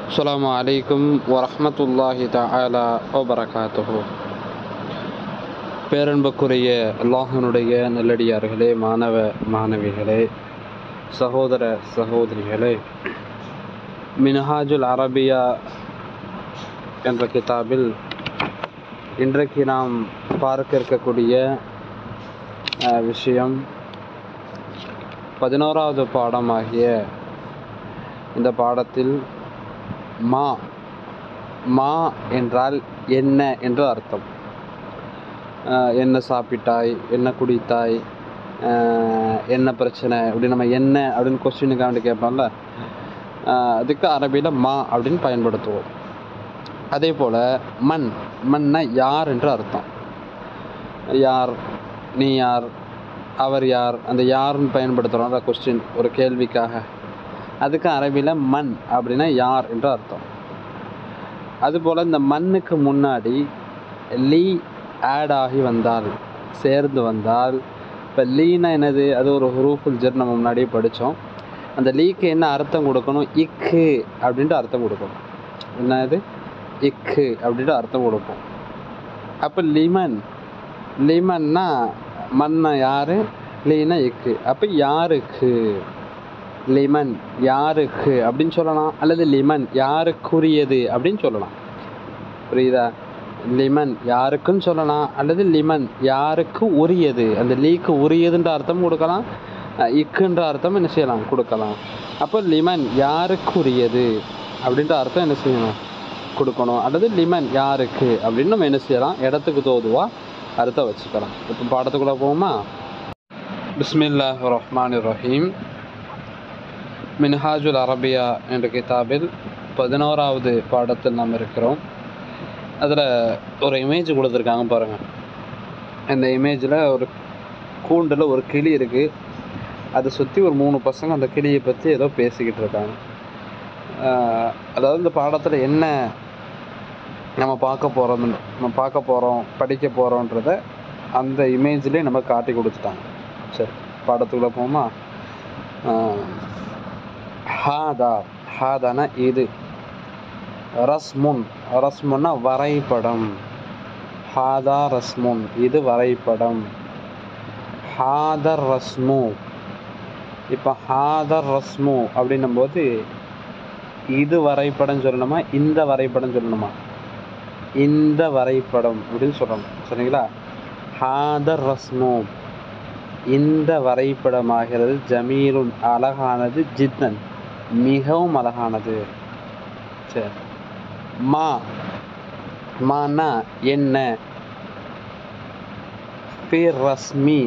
அஸ்ஸலாமு அலைக்கும் வரஹ்மத்துல்லாஹி தஆலா வபரகாத்துஹு. பேரன்புக்குரிய அல்லாஹ்வினுடைய நல்லடியார்களே, மாணவ மாணவிகளே, சகோதர சகோதரிகளே, மின்ஹாஜுல் அரபியா என்ற கிதாபில் இன்றைக்கு நாம் பார்க்க இருக்கக்கூடிய விஷயம் 11வது பாடமாகிய இந்த பாடத்தில் மா என்றால் என்ன என்று அர்த்தம். என்ன சாப்பிட்டாய், என்ன குடித்தாய், என்ன பிரச்சனை அப்படின்னு நம்ம என்ன அப்படின்னு கொஸ்டினுக்கு வேண்டி கேட்போம்ல, அதுக்கு அரபியில் மா அப்படின்னு பயன்படுத்துவோம். அதே போல் மன்னா யார் என்று அர்த்தம். யார், நீ யார், அவர் யார், அந்த யாருன்னு பயன்படுத்துகிறோம்ல கொஸ்டின் ஒரு கேள்விக்காக, அதுக்கு அரபியில் மண் அப்படின்னா யார் என்று அர்த்தம். அதுபோல் இந்த மண்ணுக்கு முன்னாடி லீ ஆட் ஆகி வந்தால், சேர்ந்து வந்தால், இப்போ லீனா என்னது, அது ஒரு ஹுரூஃபுல் ஜர், நம்ம முன்னாடியே படித்தோம். அந்த லீக்கு என்ன அர்த்தம் கொடுக்கணும், இக்கு அப்படின்ட்டு அர்த்தம் கொடுக்கணும். என்னது, இக்கு அப்படின்ட்டு அர்த்தம் கொடுப்போம். அப்போ லிமன்னா மண்ணா யார், லீனா இக்கு. அப்போ யாருக்கு, லிமன் யாருக்கு அப்படின்னு சொல்லலாம், அல்லது லிமன் யாருக்குரியது அப்படின்னு சொல்லலாம். புரியுதா? லிமன் யாருக்குன்னு சொல்லலாம், அல்லது லிமன் யாருக்கு உரியது, அந்த லீக்கு உரியதுன்ற அர்த்தம் கொடுக்கலாம், இக்குன்ற அர்த்தம் என்ன செய்யலாம், கொடுக்கலாம். அப்போ லிமன் யாருக்குரியது அப்படின்ற அர்த்தம் என்ன செய்யணும், கொடுக்கணும். அல்லது லிமன் யாருக்கு அப்படின்னு நம்ம என்ன செய்யலாம், இடத்துக்கு தோதுவா அர்த்தம் வச்சுக்கலாம். இப்போ பாடத்துக்குள்ளே போவோமா? பிஸ்மில்லாஹிர் ரஹ்மானிர் ரஹீம். மின்ஹாஜுல் அரபியா என்ற கிதாபில் 11வது பாடத்தில் நாம் இருக்கிறோம். அதில் ஒரு இமேஜ் கொடுத்துருக்காங்க பாருங்கள். இந்த இமேஜில் ஒரு கூண்டில் ஒரு கிளி இருக்குது. அதை சுற்றி ஒரு 3 பசங்க அந்த கிளியை பற்றி ஏதோ பேசிக்கிட்டு இருக்காங்க. அதாவது இந்த பாடத்தில் என்ன நம்ம பார்க்க போகிறோம் படிக்க போகிறோன்றத அந்த இமேஜ்லேயே நம்ம காட்டி கொடுத்துட்டாங்க. சரி, பாடத்துக்குள்ளே போமா? ஹாதானா இது, ரஸ்முன்னா வரைபடம். ஹாதா ரஸ்முன், இது வரைபடம். ஹாதர் ரஸ்மு, இப்போ ஹாதர் ரஸ்மு அப்படின்னும் போது இது வரைபடம் சொல்லணுமா, இந்த வரைபடம் சொல்லணுமா? இந்த வரைபடம் அப்படின்னு சொல்லணும். சரிங்களா? ஹாதர் ரஸ்மு, இந்த வரைபடமாகிறது. ஜமீலுன் அழகானது, ஜித்தன் மிகவும் அழகானது. சரி, மானா என்ன, ஃபிர் ரஸ்மி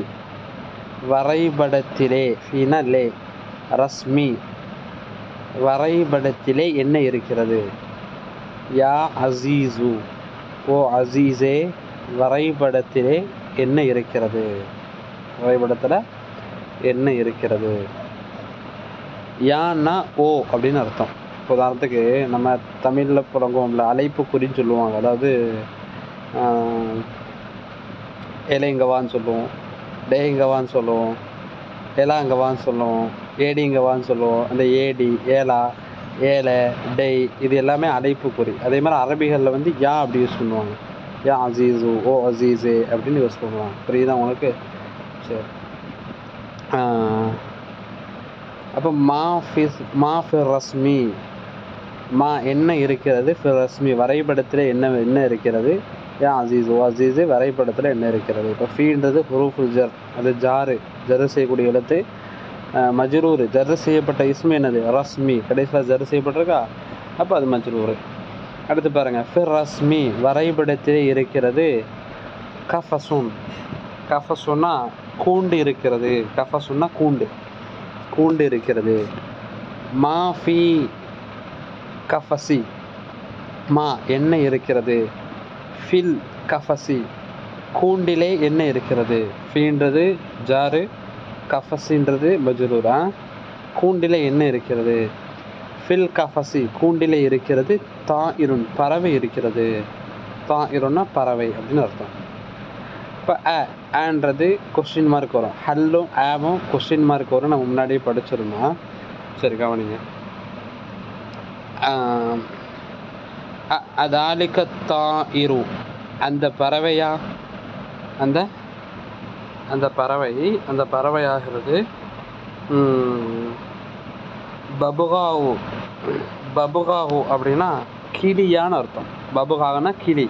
வரைபடத்திலே, ஃபினலே ரஸ்மி வரைபடத்திலே என்ன இருக்கிறது. யா அசீசு, ஓ அசீஸே வரைபடத்திலே என்ன இருக்கிறது, வரைபடத்தில் என்ன இருக்கிறது. யான்னா ஓ அப்படின்னு அர்த்தம். உதாரணத்துக்கு நம்ம தமிழில் புழங்குவோம்ல, அழைப்பு குறின்னு சொல்லுவாங்க. அதாவது ஏழைங்கவான்னு சொல்லுவோம், டேங்கவான்னு சொல்லுவோம், ஏலாங்கவான்னு சொல்லுவோம், ஏடிங்கவான்னு சொல்லுவோம். அந்த ஏடி, ஏலா, ஏலை, டெய், இது எல்லாமே அழைப்பு குறி. அதே மாதிரி அரபிகளில் வந்து யா அப்படி யூஸ் பண்ணுவாங்க. யா அசீஸு, ஓ அசீஸே அப்படின்னு யூஸ் பண்ணுவாங்க. புரியுதா உங்களுக்கு? சரி, அப்போ ஃபிர் ரஸ்மி, மா என்ன இருக்கிறது, ஃபிர் ரஸ்மி வரைபடத்தில் என்ன இருக்கிறது. யா அசீஸ், ஓ அசீஸு வரைபடத்தில் என்ன இருக்கிறது. இப்போ ஃபீன்றது ஹுரூஃபுல் ஜர், அது ஜரு செய்யக்கூடிய எழுத்து. மஜ்ரூர் ஜரு செய்யப்பட்ட இஸ்மு என்னது, ரஸ்மி, கடைசியில் ஜரு செய்யப்பட்டிருக்கா, அப்போ அது மஜ்ரூர். அடுத்து பாருங்கள், ஃபிர் ரஸ்மி வரைபடத்திலே இருக்கிறது. கஃபசுன்னா கூண்டு இருக்கிறது. கஃபசுன்னா கூண்டு இருக்கிறது. மா ஃபி கஃபசி, மா என்ன இருக்கிறது. ஃபில் கஃபசி கூண்டிலே என்ன இருக்கிறது. ஃபீன்றது ஜாரு, கஃபசின்றது மஜ்ரூரா. கூண்டிலே என்ன இருக்கிறது. ஃபில் கஃபசி கூண்டிலே இருக்கிறது. தாஇருன் பறவை இருக்கிறது. தாஇருன்னா பறவை அப்படின்னு அர்த்தம். இப்போ ஆன்றது கொஸ்டின் மார்க் வரும். ஹல்லும் ஆவும் கொஸ்டின் மார்க் வரும். நம்ம முன்னாடியே படிச்சிருந்தோம். சரி, கவனிங்க. அதாலிக தாயிரு அந்த பறவையா, அந்த அந்த பறவையாகிறது. பபுகாவு பபுகாவு அப்படின்னா கிளியான்னு அர்த்தம். பபுகாவுன்னா கிளி,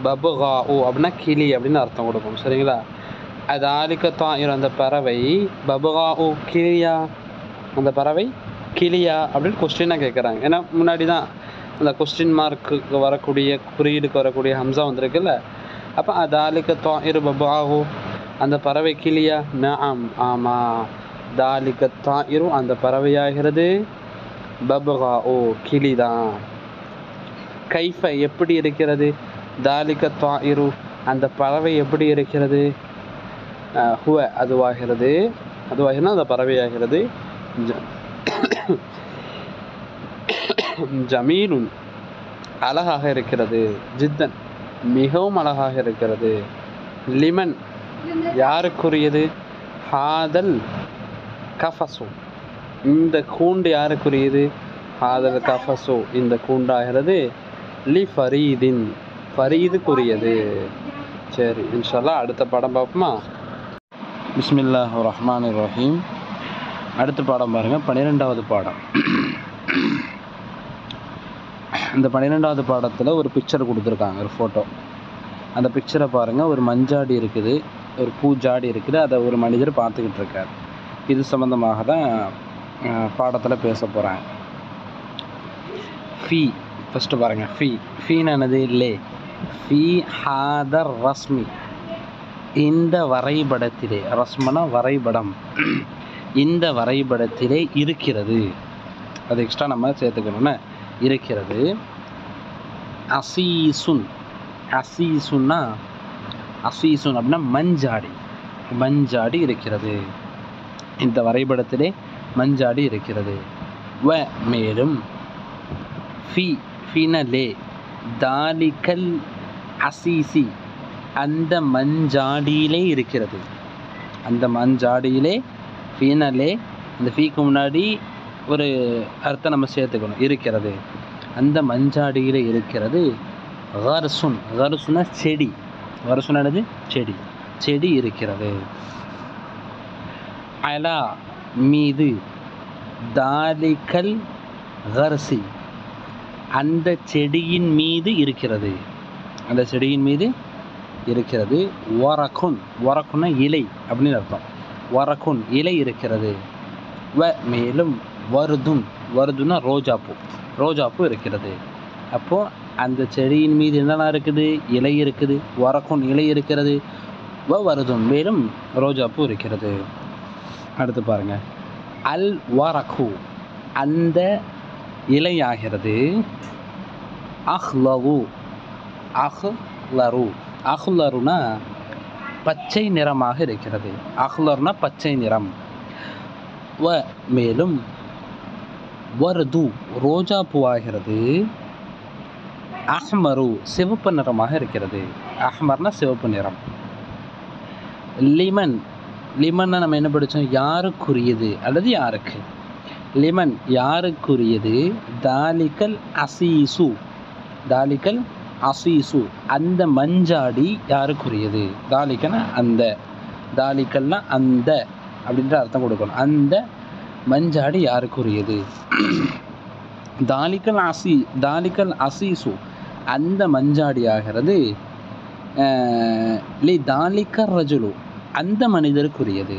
பபுகாவு அப்படின்னா கிளி அப்படின்னு அர்த்தம் கொடுக்கும். சரிங்களா? அதாலிக தாயிரு அந்த பறவை, பபுகாவு கிளியா, அந்த பறவை கிளியா அப்படின்னு கொஸ்டினாக கேட்குறாங்க. ஏன்னா முன்னாடி தான் அந்த கொஸ்டின் மார்க்குக்கு வரக்கூடிய குறியீடுக்கு வரக்கூடிய ஹம்சா வந்திருக்குல்ல. அப்போ அதாலிக தாயிரு பபுகாவு அந்த பறவை கிளியா? நஅம் ஆமாம். தாலிக தாயிரு அந்த பறவையாகிறது, பபுகாவு கிளிதான். கைஃப எப்படி இருக்கிறது, தாலிக தாயிரு அந்த பறவை எப்படி இருக்கிறது, ஹுவ அதுவாகிறது, அதுவாகினா அந்த பறவையாகிறது. ஜமீலுன் அழகாக இருக்கிறது, ஜித்தன் மிகவும் அழகாக இருக்கிறது. லிமன் யாருக்குரியது, ஹாதல் கஃபசு இந்த கூண்டு யாருக்குரியது, ஹாதல் கஃபசு இந்த கூண்டாகிறது. லி ஃபரீதின் ஃபரீதுக்குரியது. சரி, இன்ஷா அல்லாஹ் அடுத்த பாடம் பார்ப்போமா? பிஸ்மில்லாஹிர் ரஹ்மானிர் ரஹீம். அடுத்த பாடம் பாருங்கள், 12வது பாடம். இந்த 12வது பாடத்தில் ஒரு பிக்சர் கொடுத்துருக்காங்க, ஒரு ஃபோட்டோ. அந்த பிக்சரை பாருங்கள். ஒரு மஞ்சாடி இருக்குது, ஒரு பூஜாடி இருக்குது, அதை ஒரு மனிதர் பார்த்துக்கிட்டு இருக்கார். இது சம்மந்தமாக தான் பாடத்தில் பேச போகிறாங்க. ஃபீ ஃபஸ்ட்டு பாருங்கள். ஃபீனானது லே. ஃபீ ஹாதர் ரஸ்மி இந்த வரைபடத்திலே, ரஸ்மனா வரைபடம், இந்த வரைபடத்திலே இருக்கிறது. அது எக்ஸ்ட்ரா நம்ம சேர்த்துக்கணும்னா இருக்கிறது. அசீசுன் அசீசுன்னா அசீசுன் அப்படின்னா மஞ்சாடி, மஞ்சாடி இருக்கிறது. இந்த வரைபடத்திலே மஞ்சாடி இருக்கிறது. வ மேலும் ஃபீனலே தாலிகல் அசீசி அந்த மஞ்சாடியிலே இருக்கிறது. அந்த மஞ்சாடியிலே ஃபீனலே, அந்த ஃபீக்கு முன்னாடி ஒரு அர்த்தம் நம்ம சேர்த்துக்கணும், இருக்கிறது. அந்த மஞ்சாடியில் இருக்கிறது. கர்சுன் கர்சுனா செடி, கர்சுனானது செடி, செடி இருக்கிறது. அலா மீது, தாலிகல் கர்சி அந்த செடியின் மீது இருக்கிறது, அந்த செடியின் மீது இருக்கிறது. வரகுன் வரகுன்னா இலை அப்படின்னு அர்த்தம். வரகுன் இலை இருக்கிறது. வ மேலும் வருதுன் வருதுன்னா ரோஜாப்பூ, ரோஜாப்பூ இருக்கிறது. அப்போது அந்த செடியின் மீது என்னெல்லாம் இருக்குது, இலை இருக்குது. வரகுன் இலை இருக்கிறது. வ வருதுன் மேலும் ரோஜாப்பூ இருக்கிறது. அடுத்து பாருங்கள். அல் வரகு அந்த இலையாகிறது. அஹ்லவு அஹ்லரு அஹ்லருனா பச்சை நிறமாக இருக்கிறது. அஹ்லர்னா பச்சை நிறம். வ மேலும் வருது ரோஜா பூவாகிறது. அஹ்மரு சிவப்பு நிறமாக இருக்கிறது. அஹ்மர்னா சிவப்பு நிறம். லிமன் லிமன்னா நம்ம என்ன படித்தோம், யாருக்குரியது அல்லது யாருக்கு. லிமன் யாருக்குரியது. தாலிகல் அசீசு தாலிகல் அசீசு அந்த மஞ்சாடி யாருக்குரியது. தாலிக்கன்னா அந்த, தாலிக்கல்னா அந்த அப்படின்ற அர்த்தம் கொடுக்கணும். அந்த மஞ்சாடி யாருக்குரியது. தாலிக்கல் அசீசு அந்த மஞ்சாடி ஆகிறது. லி தாலிக்க ரஜுலு அந்த மனிதருக்குரியது.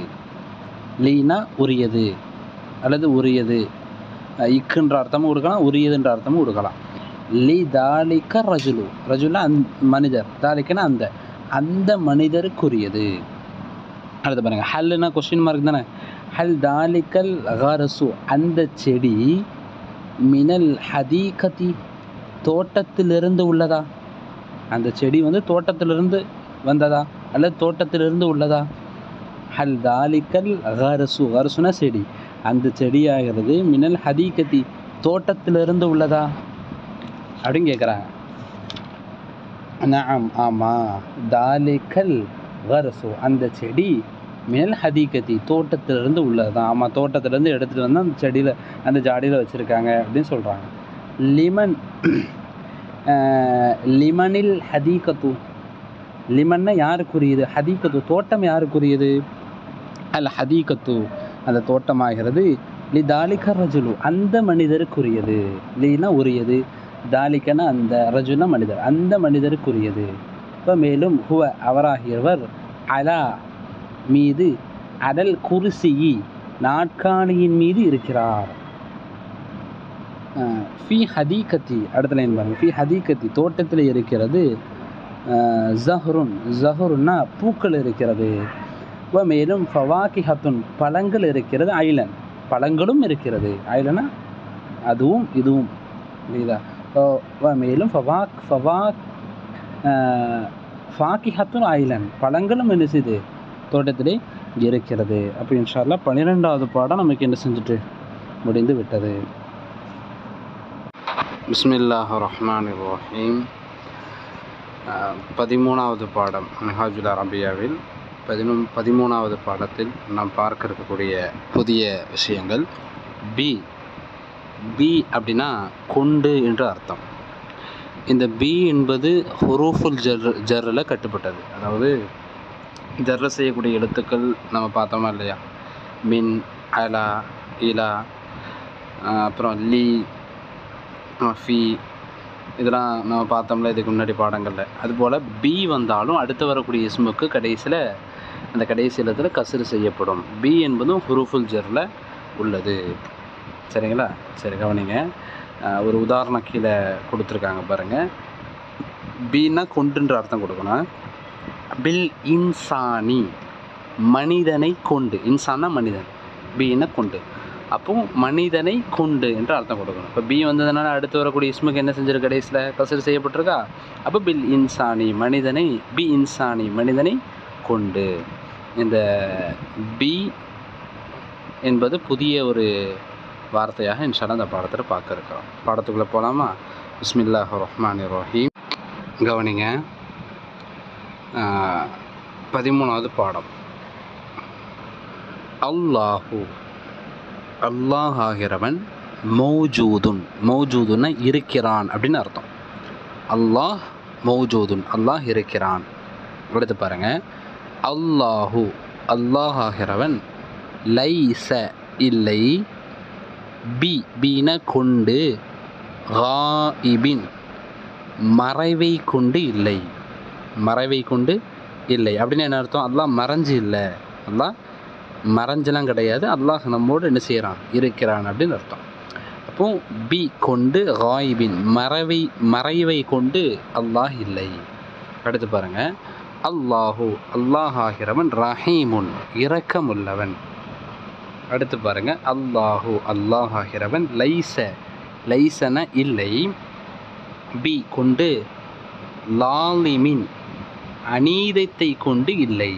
லீனா உரியது அல்லது உரியது, இக்குன்ற அர்த்தமும் கொடுக்கலாம், உரியதுன்ற அர்த்தமும் கொடுக்கலாம். லி தாலிக்க ரஜுலு ரஜுலா மனிதர், தாலிக்கனா அந்த, அந்த மனிதருக்குரியது. அடுத்து பாருங்கள். ஹல்லுனா கொஸ்டின் மார்க் தானே. ஹல் தாலிக்கல் கரசு அந்த செடி மினல் ஹதீகதி தோட்டத்திலிருந்து உள்ளதா. அந்த செடி வந்து தோட்டத்திலிருந்து வந்ததா அல்லது தோட்டத்திலிருந்து உள்ளதா. ஹல் தாலிக்கல் கரசு கரசுனா செடி, அந்த செடியாகிறது மினல் ஹதீகதி தோட்டத்திலிருந்து உள்ளதா அப்படின்னு கேட்குறாங்க. நஅம் ஆமாம். தாலிக்கல் கரசு அந்த செடி மினல் ஹதீகதி தோட்டத்திலிருந்து உள்ளது தான். ஆமாம், தோட்டத்திலேருந்து எடுத்துகிட்டு வந்து அந்த செடியில் அந்த ஜாடியில் வச்சுருக்காங்க அப்படின்னு சொல்கிறாங்க. லிமன் லிமனில் ஹதீகத்து, லிமன்னா யாருக்குரியது, ஹதீகத்து தோட்டம் யாருக்குரியது, அல் ஹதீகத்து அந்த தோட்டமாகிறது, லி தாலிக ரஜுலு அந்த மனிதருக்குரியது, லீனா உரியது, தாலிக்கனா அந்த, ரஜுனா மனிதர், அந்த மனிதருக்குரியது. இப்போ மேலும் ஹுவ அவராகியவர், அலா மீது, அடல் குர்சியி நாட்காலியின் மீது இருக்கிறார். ஃபி ஹதீகத்தி அடுத்த லைன் பாருங்கள், ஃபி ஹதீகத்தி தோட்டத்தில் இருக்கிறது, ஜஹ்ருன் ஜஹ்ருன்னா பூக்கள் இருக்கிறது, மேலும் ஃபவாக்கிஹத்துன் பழங்கள் இருக்கிறது, ஐலன் பழங்களும் இருக்கிறது, ஐலனா அதுவும் இதுவும் புரியுதா. மேலும் ஃபாக்கிஹத்துன் ஐலன் பழங்களும் என்ன செய்யுது தோட்டத்திலே இருக்கிறது. அப்போ இன்ஷா அல்லாஹ் 12வது பாடம் நமக்கு என்ன செஞ்சுட்டு முடிந்து விட்டது. பிஸ்மில்லாஹிர் ரஹ்மானிர் ரஹீம். 13வது பாடம் மின்ஹாஜுல் அரபியாவில் 13வது பாடத்தில் நாம் பார்க்க இருக்கக்கூடிய புதிய விஷயங்கள். பி அப்படின்னா கொண்டு என்று அர்த்தம். இந்த பி என்பது ஹுரூஃபுல் ஜர்ரில் கட்டுப்பட்டது. அதாவது ஜர்ர செய்யக்கூடிய எழுத்துக்கள் நம்ம பார்த்தோமா இல்லையா, மின், அலா, இலா, அப்புறம் லீ, ஃபி, இதெல்லாம் நம்ம பார்த்தோம்ல இதுக்கு முன்னாடி பாடங்களில். அதுபோல் பி வந்தாலும் அடுத்து வரக்கூடிய இஸ்முக்கு கடைசியில் அந்த கடைசி எழுத்தில் கஸ்ரு செய்யப்படும். பி என்பதும் ஹுரூஃபுல் ஜர்ரில் உள்ளது. சரிங்களா? சரி கவனிங்க. ஒரு உதாரணம் கீழே கொடுத்துருக்காங்க பாருங்கள். பீனா கொண்டுன்ற அர்த்தம் கொடுக்கணும். பில் இன்சானி மனிதனை கொண்டு, இன்சானா மனிதன், பீனா கொண்டு, அப்போ மனிதனை கொண்டு என்று அர்த்தம் கொடுக்கணும். இப்போ பி வந்ததுனால அடுத்து வரக்கூடிய இஸ்முக்கு என்ன செஞ்சிருக்கு கடைசியில் கஸ்ரு செய்யப்பட்டிருக்கா. அப்போ பில் இன்சானி மனிதனை, பி இன்சானி மனிதனை கொண்டு. இந்த பி என்பது புதிய ஒரு வார்த்தையாக இன்ஷா அல்லாஹ் இந்த பாடத்தில் பார்க்க இருக்கிறோம். பாடத்துக்குள்ளே போகலாமா? பிஸ்மில்லாஹிர் ரஹ்மானிர் ரஹீம். கவனிங்க. 13வது பாடம். அல்லாஹு அல்லாஹ் ஆகிறவன், மௌஜூதுன் மௌஜூதுன்னா இருக்கிறான் அப்படின்னு அர்த்தம். அல்லாஹ் மௌஜூதுன் அல்லாஹ் இருக்கிறான். அடுத்து பாருங்கள். அல்லாஹு அல்லாஹ் ஆகிறவன், லைஸ இல்லை, பீன கொண்டு, காயிபின் மறைவை கொண்டு இல்லை, மறைவை கொண்டு இல்லை அப்படின்னு என்ன அர்த்தம்? அல்லாஹ் மறைஞ்சு இல்லை, அல்லாஹ் மறைஞ்செல்லாம் கிடையாது, அல்லாஹ் நம்மோடு என்ன செய்கிறான், இருக்கிறான் அப்படின்னு அர்த்தம். அப்போ பி கொண்டு, காயிபின் மறைவை கொண்டு அல்லாஹ் இல்லை. அடுத்து பாருங்கள். அல்லாஹு அல்லாஹ் ஆகிறவன், ரஹீமுன் இரக்கமுள்ளவன். அடுத்து பாருங்கள். அல்லாஹு அல்லாஹ் ஆகிறவன், லைசன இல்லை, பி கொண்டு, லாலிமின் அநீதத்தை கொண்டு இல்லை,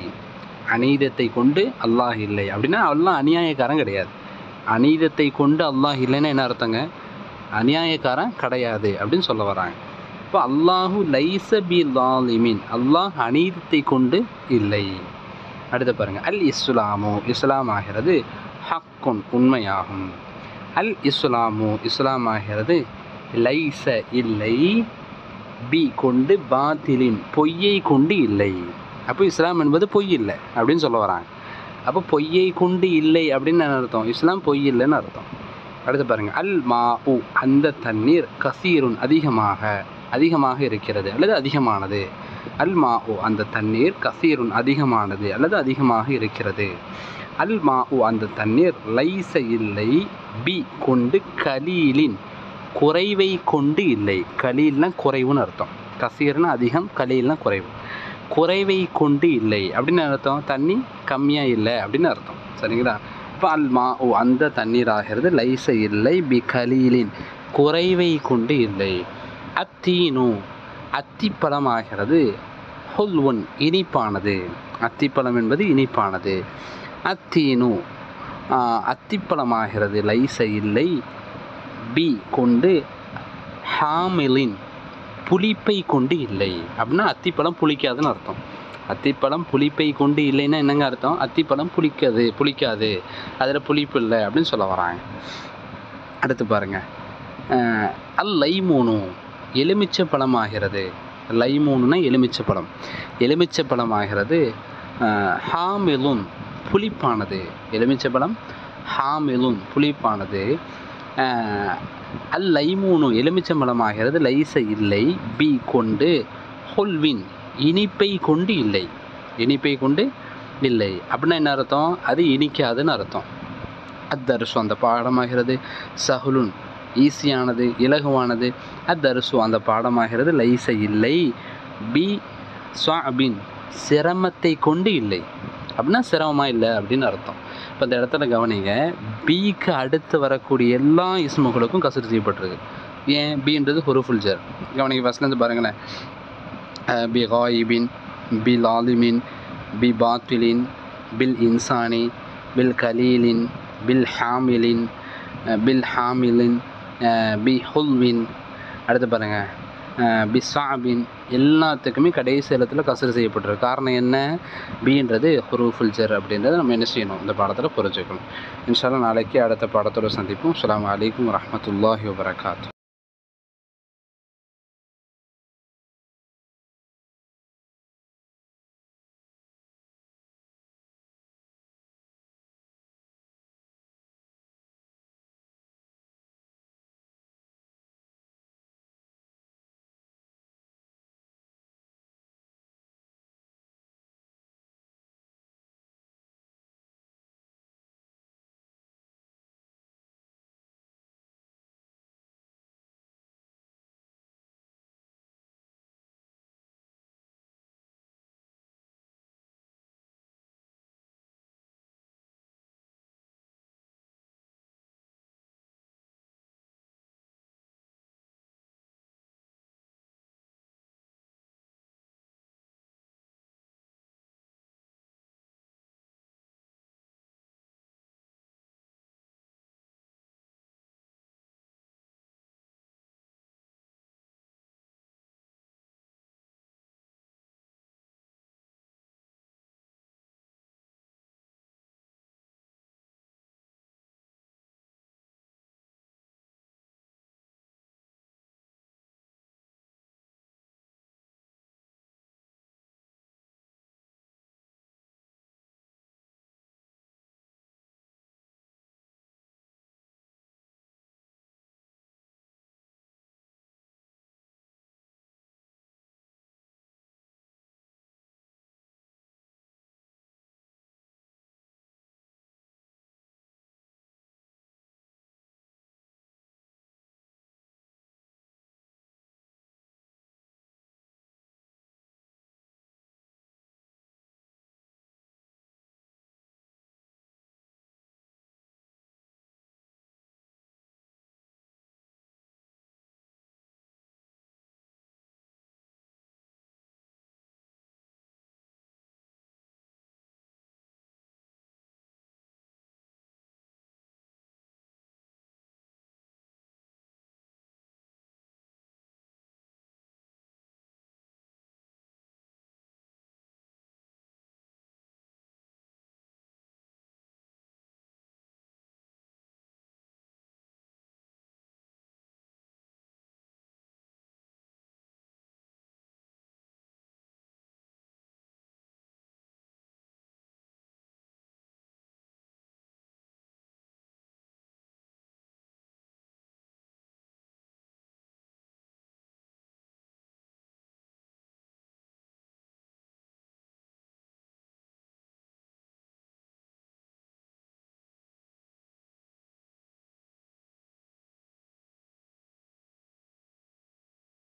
அநீதத்தை கொண்டு அல்லாஹ் இல்லை அப்படின்னா அல்லாஹ் அநியாயக்காரன் கிடையாது. அநீதத்தை கொண்டு அல்லாஹ் இல்லைன்னா என்ன அர்த்தங்க? அநியாயக்காரன் கிடையாது அப்படின்னு சொல்ல வராங்க. இப்போ அல்லாஹு லைஸ பி லாலிமின் அல்லாஹ் அநீதத்தை கொண்டு இல்லை. அடுத்து பாருங்கள். அல் இஸ்லாமு இஸ்லாம் ஆகிறது, ஹக்குன் உண்மையாகும். அல் இஸ்லாமு இஸ்லாம் ஆகிறது, லைஸ இல்லை, பி கொண்டு, பாத்திலின் பொய்யை கொண்டு இல்லை. அப்போ இஸ்லாம் என்பது பொய் இல்லை அப்படின்னு சொல்ல வராங்க. அப்போ பொய்யை கொண்டு இல்லை அப்படின்னு என்ன அர்த்தம்? இஸ்லாம் பொய் இல்லைன்னு அர்த்தம். அடுத்து பாருங்கள். அல் மா உ அந்த தண்ணீர், கசீருன் அதிகமாக இருக்கிறது அல்லது அதிகமானது. அல் மா உ அந்த தண்ணீர், கசீருன் அதிகமானது அல்லது அதிகமாக இருக்கிறது. அல் மா உ அந்த தண்ணீர், லைஸ இல்லை, பி கொண்டு, கலீலின் குறைவை கொண்டு இல்லை. கலீல்னா குறைவுன்னு அர்த்தம். கசீர்னா அதிகம், கலீல்னா குறைவு. குறைவை கொண்டு இல்லை அப்படின்னு அர்த்தம், தண்ணி கம்மியாக இல்லை அப்படின்னு அர்த்தம். சரிங்களா? இப்போ அல் மா ஓ அந்த தண்ணீர் ஆகிறது, லைஸ இல்லை, பி கலீலின் குறைவை கொண்டு இல்லை. அத்தீனு அத்திப்பழம் ஆகிறது, ஹுல்வுன் இனிப்பானது. அத்திப்பழம் என்பது இனிப்பானது. அத்தீனு அத்திப்பழம் ஆகிறது, லைஸ இல்லை, பி கொண்டு, ஹாமிலின் புளிப்பை கொண்டு இல்லை அப்படின்னா அத்திப்பழம் புளிக்காதுன்னு அர்த்தம். அத்திப்பழம் புளிப்பை கொண்டு இல்லைன்னா என்னங்க அர்த்தம்? அத்திப்பழம் புளிக்காது, அதில் புளிப்பு இல்லை அப்படின்னு சொல்ல வராங்க. அடுத்து பாருங்கள். அல் லைமூனு எலுமிச்சை பழமாகிறது. லைமூனுனா எலுமிச்சை பழம். எலுமிச்சை பழமாகிறது. ஹாமிலுன் புளிப்பானது. எலுமிச்சை பழம் ஹாமிலுன் புளிப்பானது. அல் லைமூனு எலுமிச்சம்பழமாகிறது. லைச இல்லை, பி கொண்டு, ஹுல்வின் இனிப்பை கொண்டு இல்லை. இனிப்பை கொண்டு இல்லை அப்படின்னா என்ன அர்த்தம்? அது இனிக்காதுன்னு அர்த்தம். அத்தர்சு அந்த பாடமாகிறது. சஹுலுன் ஈஸியானது, இலகுவானது. அத்தர்சு அந்த பாடமாகிறது. லைச இல்லை, பி ஸ்வாபின் சிரமத்தை கொண்டு இல்லை அப்படின்னா சிரமமாக இல்லை அப்படின்னு அர்த்தம். இப்போ இந்த இடத்துல கவனிங்க, பிக்கு அடுத்து வரக்கூடிய எல்லா இஸ்முகளுக்கும் கஸ்ர் செய்யப்பட்டிருக்கு. ஏன்? பின்றது ஹுரூஃபுல் ஜர். கவனிங்க, ஃபஸ்ட்லேருந்து பாருங்களேன். பி காயிபின், பி லாலிமின், பி பாத்திலின், பில் இன்சானி, பில் கலீலின், பில் ஹாமிலின், பில் ஹாமிலின், பி ஹுல்வின். அடுத்து பாருங்கள், பி சாபின். எல்லாத்துக்குமே கடைசி இடத்துல கஸ்ர் செய்யப்பட்டிருக்கு. காரணம் என்ன? பின்றது ஹுரூஃபுல் ஜர் அப்படின்றத நம்ம என்ன செய்யணும்? இந்த பாடத்தில் புரிஞ்சுக்கணும். இன்ஷா அல்லாஹ் நாளைக்கு அடுத்த பாடத்தோடு சந்திப்போம். அஸ்ஸலாமு அலைக்கும் வரஹ்மத்துல்லாஹி வபரகாத்துஹு.